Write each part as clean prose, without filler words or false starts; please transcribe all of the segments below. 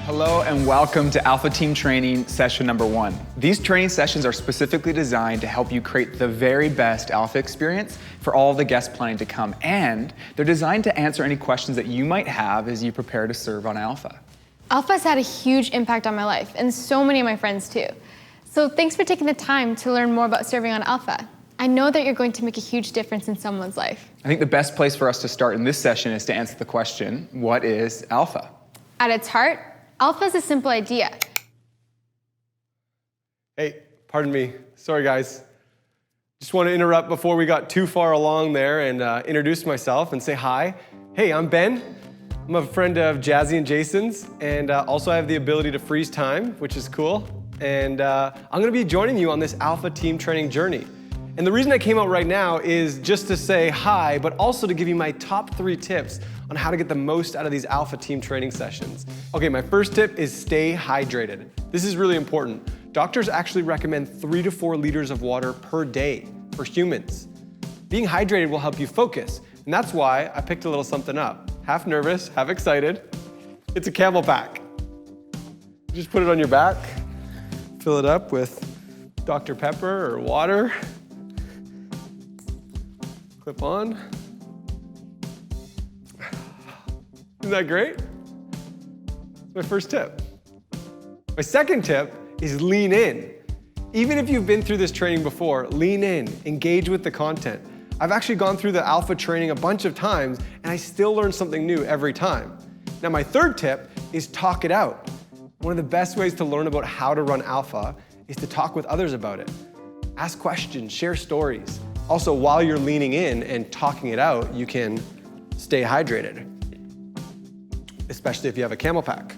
Hello and welcome to Alpha Team Training session number 1. These training sessions are specifically designed to help you create the very best Alpha experience for all of the guests planning to come, and they're designed to answer any questions that you might have as you prepare to serve on Alpha. Alpha has had a huge impact on my life, and so many of my friends too. So thanks for taking the time to learn more about serving on Alpha. I know that you're going to make a huge difference in someone's life. I think the best place for us to start in this session is to answer the question, what is Alpha? At its heart, Alpha is a simple idea. Hey, pardon me. Sorry, guys. Just want to interrupt before we got too far along there and introduce myself and say hi. Hey, I'm Ben. I'm a friend of Jazzy and Jason's, and also I have the ability to freeze time, which is cool. And I'm going to be joining you on this Alpha Team Training journey. And the reason I came out right now is just to say hi, but also to give you my top 3 tips on how to get the most out of these Alpha Team Training sessions. Okay, my first tip is stay hydrated. This is really important. Doctors actually recommend 3 to 4 liters of water per day for humans. Being hydrated will help you focus, and that's why I picked a little something up. Half nervous, half excited. It's a camel pack. Just put it on your back, fill it up with Dr. Pepper or water. Clip on. Isn't that great? That's my first tip. My second tip is lean in. Even if you've been through this training before, lean in, engage with the content. I've actually gone through the Alpha training a bunch of times, and I still learn something new every time. Now, my third tip is talk it out. One of the best ways to learn about how to run Alpha is to talk with others about it. Ask questions, share stories. Also, while you're leaning in and talking it out, you can stay hydrated, especially if you have a camel pack.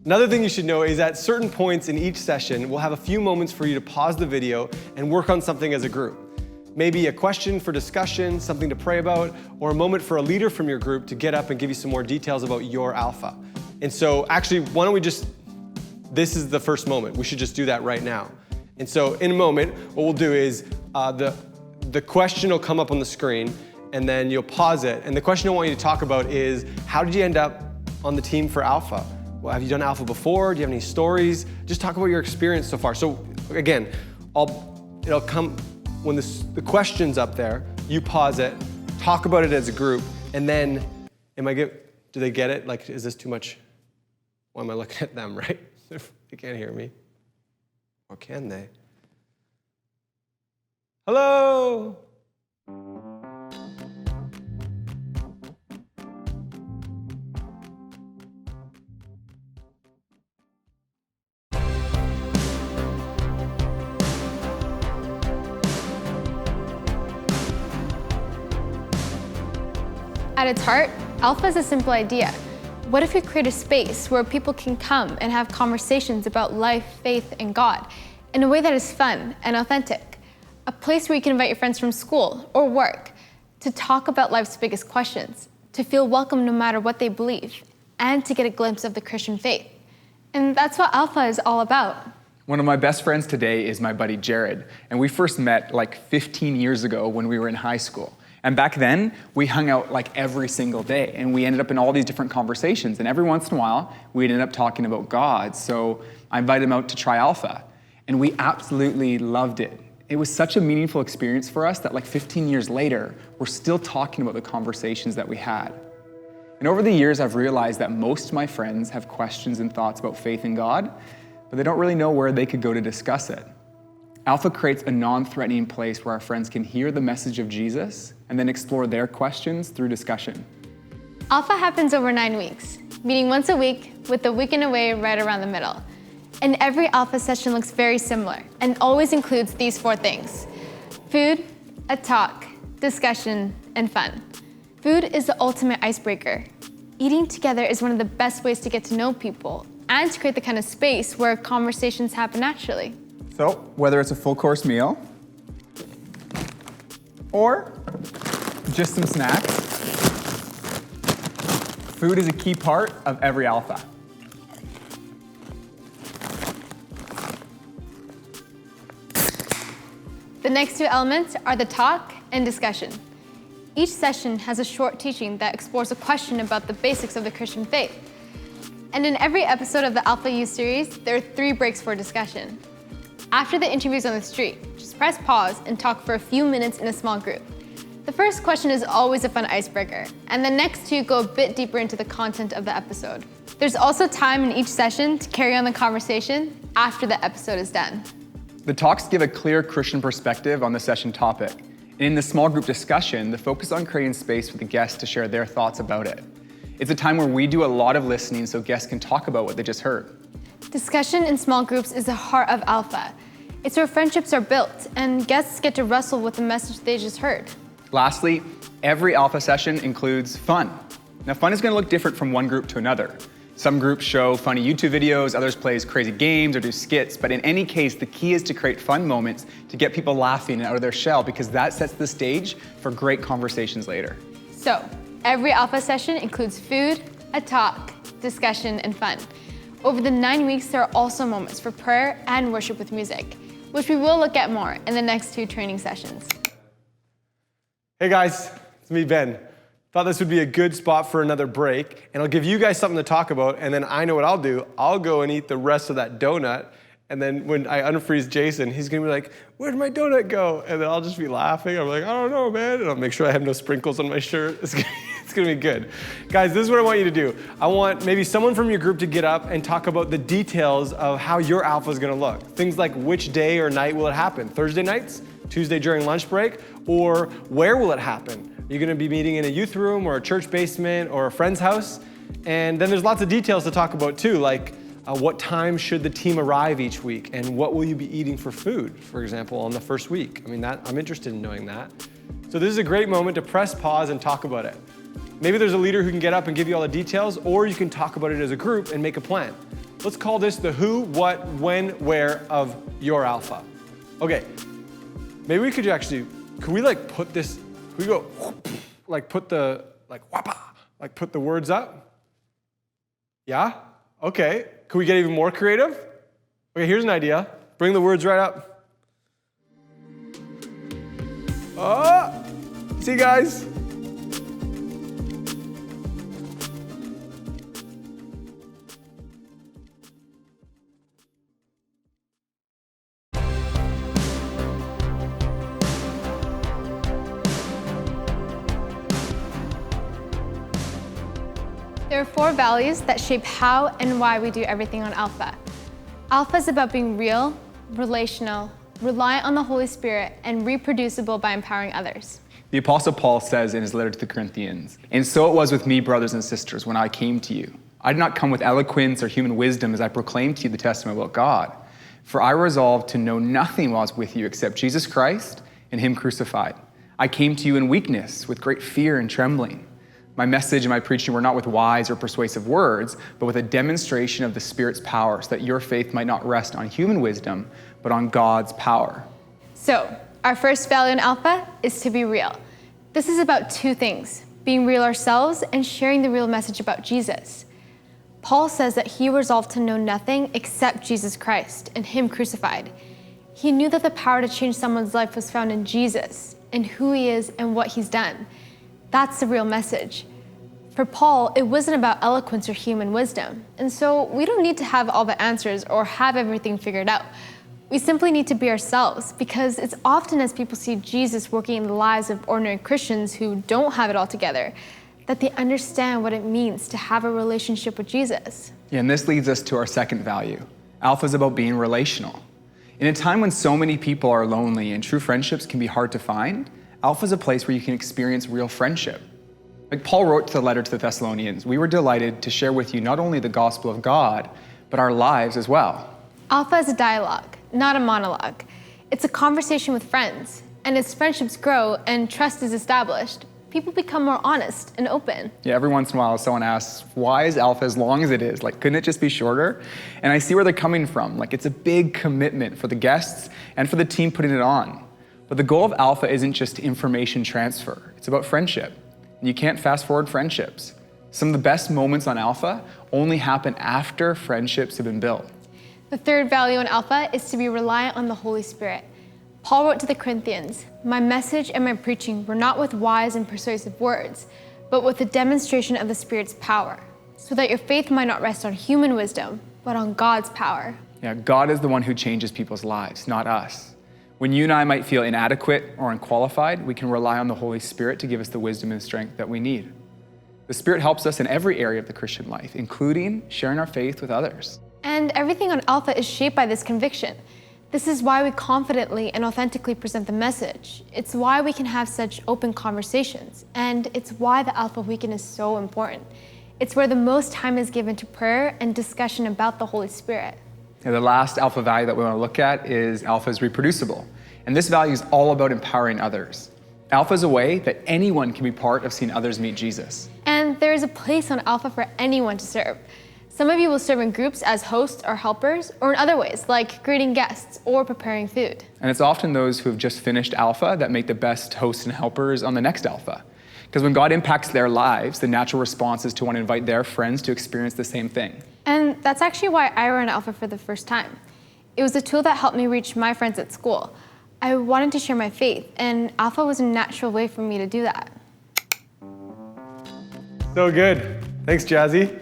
Another thing you should know is at certain points in each session, we'll have a few moments for you to pause the video and work on something as a group. Maybe a question for discussion, something to pray about, or a moment for a leader from your group to get up and give you some more details about your Alpha. And so actually, why don't we this is the first moment. We should just do that right now. And so in a moment, what we'll do is the question will come up on the screen, and then you'll pause it. And the question I want you to talk about is, how did you end up on the team for Alpha? Well, have you done Alpha before? Do you have any stories? Just talk about your experience so far. So again, it'll come when the question's up there, you pause it, talk about it as a group, and then, do they get it? Like, is this too much? Why am I looking at them, right? They can't hear me. Or can they? Hello? At its heart, Alpha is a simple idea. What if we create a space where people can come and have conversations about life, faith, and God in a way that is fun and authentic? A place where you can invite your friends from school or work to talk about life's biggest questions, to feel welcome no matter what they believe, and to get a glimpse of the Christian faith. And that's what Alpha is all about. One of my best friends today is my buddy Jared, and we first met like 15 years ago when we were in high school. And back then, we hung out like every single day, and we ended up in all these different conversations, and every once in a while, we'd end up talking about God. So I invited him out to try Alpha, and we absolutely loved it. It was such a meaningful experience for us that like 15 years later, we're still talking about the conversations that we had. And over the years, I've realized that most of my friends have questions and thoughts about faith in God, but they don't really know where they could go to discuss it. Alpha creates a non-threatening place where our friends can hear the message of Jesus and then explore their questions through discussion. Alpha happens over 9 weeks, meeting once a week with the weekend away right around the middle. And every Alpha session looks very similar and always includes these 4 things: food, a talk, discussion, and fun. Food is the ultimate icebreaker. Eating together is one of the best ways to get to know people and to create the kind of space where conversations happen naturally. So, whether it's a full course meal or just some snacks, food is a key part of every Alpha. The next 2 elements are the talk and discussion. Each session has a short teaching that explores a question about the basics of the Christian faith. And in every episode of the Alpha U series, there are 3 breaks for discussion. After the interviews on the street, just press pause and talk for a few minutes in a small group. The first question is always a fun icebreaker, and the next 2 go a bit deeper into the content of the episode. There's also time in each session to carry on the conversation after the episode is done. The talks give a clear Christian perspective on the session topic. And in the small group discussion, the focus on creating space for the guests to share their thoughts about it. It's a time where we do a lot of listening so guests can talk about what they just heard. Discussion in small groups is the heart of Alpha. It's where friendships are built and guests get to wrestle with the message they just heard. Lastly, every Alpha session includes fun. Now, fun is going to look different from one group to another. Some groups show funny YouTube videos, others play crazy games or do skits, but in any case, the key is to create fun moments to get people laughing and out of their shell because that sets the stage for great conversations later. So, every Alpha session includes food, a talk, discussion, and fun. Over the 9 weeks, there are also moments for prayer and worship with music, which we will look at more in the next 2 training sessions. Hey guys, it's me, Ben. Thought this would be a good spot for another break, and I'll give you guys something to talk about, and then I know what I'll do. I'll go and eat the rest of that donut, and then when I unfreeze Jason, he's gonna be like, where'd my donut go? And then I'll just be laughing. I'm like, I don't know, man. And I'll make sure I have no sprinkles on my shirt. It's gonna be good. Guys, this is what I want you to do. I want maybe someone from your group to get up and talk about the details of how your Alpha is gonna look. Things like which day or night will it happen? Thursday nights? Tuesday during lunch break? Or where will it happen? Are you gonna be meeting in a youth room or a church basement or a friend's house? And then there's lots of details to talk about too, like what time should the team arrive each week and what will you be eating for food, for example, on the first week? I mean, I'm interested in knowing that. So this is a great moment to press pause and talk about it. Maybe there's a leader who can get up and give you all the details, or you can talk about it as a group and make a plan. Let's call this the who, what, when, where of your Alpha. Okay, maybe we could actually, could we like put this, could we go, like put the, like whapa, like put the words up? Yeah? Okay. Could we get even more creative? Okay, here's an idea. Bring the words right up. Oh, see you guys. There are 4 values that shape how and why we do everything on Alpha. Alpha is about being real, relational, reliant on the Holy Spirit, and reproducible by empowering others. The Apostle Paul says in his letter to the Corinthians, "And so it was with me, brothers and sisters, when I came to you. I did not come with eloquence or human wisdom as I proclaimed to you the testimony about God. For I resolved to know nothing while I was with you except Jesus Christ and Him crucified. I came to you in weakness, with great fear and trembling. My message and my preaching were not with wise or persuasive words, but with a demonstration of the Spirit's power, so that your faith might not rest on human wisdom, but on God's power." So, our first value in Alpha is to be real. This is about 2 things, being real ourselves and sharing the real message about Jesus. Paul says that he resolved to know nothing except Jesus Christ and Him crucified. He knew that the power to change someone's life was found in Jesus, and who He is and what He's done. That's the real message. For Paul, it wasn't about eloquence or human wisdom. And so we don't need to have all the answers or have everything figured out. We simply need to be ourselves, because it's often as people see Jesus working in the lives of ordinary Christians who don't have it all together, that they understand what it means to have a relationship with Jesus. Yeah, and this leads us to our second value. Alpha is about being relational. In a time when so many people are lonely and true friendships can be hard to find, Alpha is a place where you can experience real friendship. Like Paul wrote to the letter to the Thessalonians, "We were delighted to share with you not only the gospel of God, but our lives as well." Alpha is a dialogue, not a monologue. It's a conversation with friends. And as friendships grow and trust is established, people become more honest and open. Yeah, every once in a while someone asks, why is Alpha as long as it is? Like, couldn't it just be shorter? And I see where they're coming from. Like, it's a big commitment for the guests and for the team putting it on. But the goal of Alpha isn't just information transfer. It's about friendship. And you can't fast forward friendships. Some of the best moments on Alpha only happen after friendships have been built. The third value in Alpha is to be reliant on the Holy Spirit. Paul wrote to the Corinthians, "My message and my preaching were not with wise and persuasive words, but with the demonstration of the Spirit's power." so that your faith might not rest on human wisdom, but on God's power. Yeah, God is the one who changes people's lives, not us. When you and I might feel inadequate or unqualified, we can rely on the Holy Spirit to give us the wisdom and strength that we need. The Spirit helps us in every area of the Christian life, including sharing our faith with others. And everything on Alpha is shaped by this conviction. This is why we confidently and authentically present the message. It's why we can have such open conversations. And it's why the Alpha Weekend is so important. It's where the most time is given to prayer and discussion about the Holy Spirit. And the last Alpha value that we want to look at is Alpha is reproducible. And this value is all about empowering others. Alpha is a way that anyone can be part of seeing others meet Jesus. And there is a place on Alpha for anyone to serve. Some of you will serve in groups as hosts or helpers, or in other ways, like greeting guests or preparing food. And it's often those who have just finished Alpha that make the best hosts and helpers on the next Alpha. Because when God impacts their lives, the natural response is to want to invite their friends to experience the same thing. And that's actually why I ran Alpha for the first time. It was a tool that helped me reach my friends at school. I wanted to share my faith, and Alpha was a natural way for me to do that. So good. Thanks, Jazzy.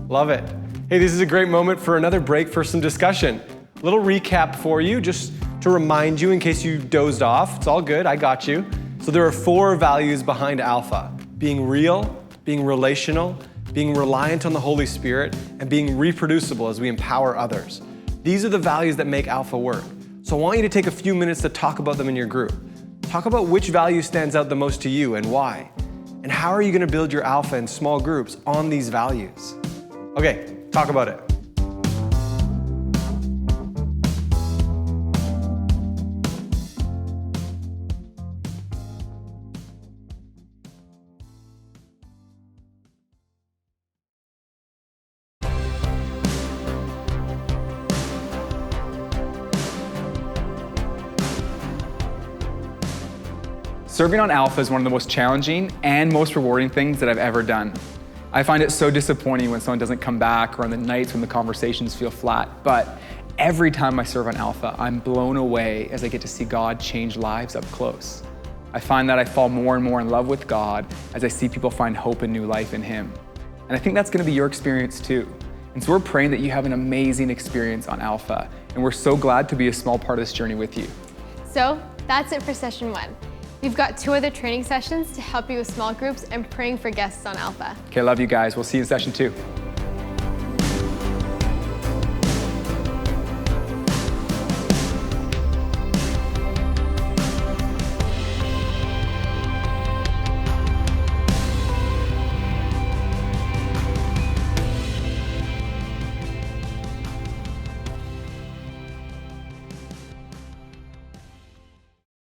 Love it. Hey, this is a great moment for another break for some discussion. A little recap for you, just to remind you in case you dozed off. It's all good, I got you. So there are 4 values behind Alpha: being real, being relational, being reliant on the Holy Spirit, and being reproducible as we empower others. These are the values that make Alpha work. So I want you to take a few minutes to talk about them in your group. Talk about which value stands out the most to you and why. And how are you going to build your Alpha in small groups on these values? Okay, talk about it. Serving on Alpha is one of the most challenging and most rewarding things that I've ever done. I find it so disappointing when someone doesn't come back, or on the nights when the conversations feel flat, but every time I serve on Alpha, I'm blown away as I get to see God change lives up close. I find that I fall more and more in love with God as I see people find hope and new life in Him. And I think that's gonna be your experience too. And so we're praying that you have an amazing experience on Alpha, and we're so glad to be a small part of this journey with you. So that's it for session 1. We've got 2 other training sessions to help you with small groups and praying for guests on Alpha. Okay, love you guys. We'll see you in session 2.